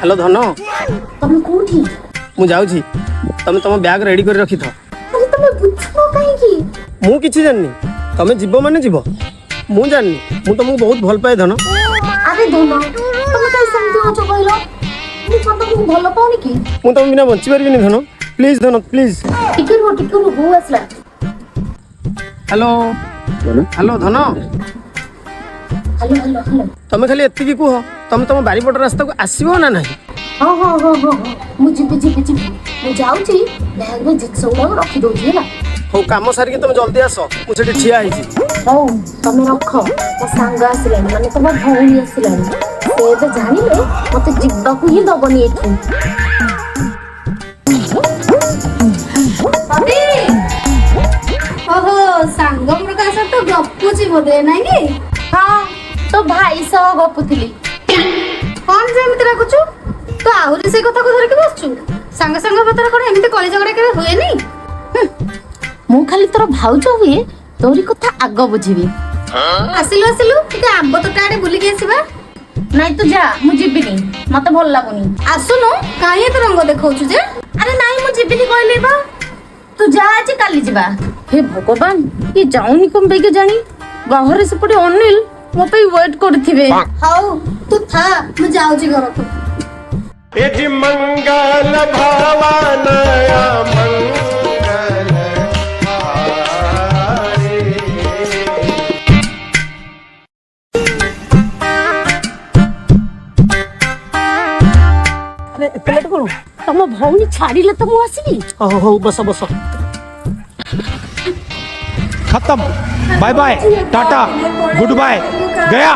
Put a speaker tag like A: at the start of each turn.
A: hello धन
B: तुम कोठी
A: मु जाउछी तमे तम बैग रेडी कर रखी था
B: अरे तुम बुझो काहे की
A: मु किछि जाननी तमे जीव माने जीव मु जाननी मु तुमको बहुत भल पाए धन
B: अरे धन तुम काहे समझो छ कहलो मु तुमको भल पाउनी की
A: मु तुम बिना बंची परबिनी धन प्लीज
B: टिके रो हो आसला
A: हेलो हेलो धन
B: हेलो
A: तमे खाली एत्तिकी कुह तमे तम बारीपट रास्ता को आसीबो ना नाही
B: हाँ मु जीबी मु जाउची बैग में जित सब रखी दोची हैला
A: हो काम सारी के तुम जल्दी आस मु सेठी ठिया आइछि
B: हौ तमे रख मो सांग आसिलानी माने तम भौणी आसिलानी से तो जानिले मते जिब्बा को ही दबनी एठू
C: अबे ओहो सांग प्रकाश तो गप्पुची बोधे नाही की
B: हाँ तो भाई सह गपुथिली
C: कौन जेमिति राखुछु तो आहुरी से कथा को धर के बसछु सांग सांग भतर कोन एमिति कॉलेज झगड़ा केबे हुए नी
B: मु खाली तोर भाउज हुए तोरी कथा आग बुझिबी
C: आसिलु टिके आंब तोटा आडे बुली के आसीबा
B: नाइ तू जा मु जीबिनी मते भल लागुनी
C: आसुनु काहे तो रंग देखौछु जे
B: अरे नाइ मु जीबिनी कहले बा तू जा आज काली जीबा हे भगवान ये जाउनी कम बेगे जानी बाहर से पड़े अनिल मो पे वेट करथिबे
C: हाउ तू था मु जाउची घर को
D: यदि मंगल भवानया मंगल हारे
A: अरे प्लेट करू
B: तम भौनी छाड़ीले त मु आसीबी
A: हो बस
D: खत्म bye bye tata goodbye गया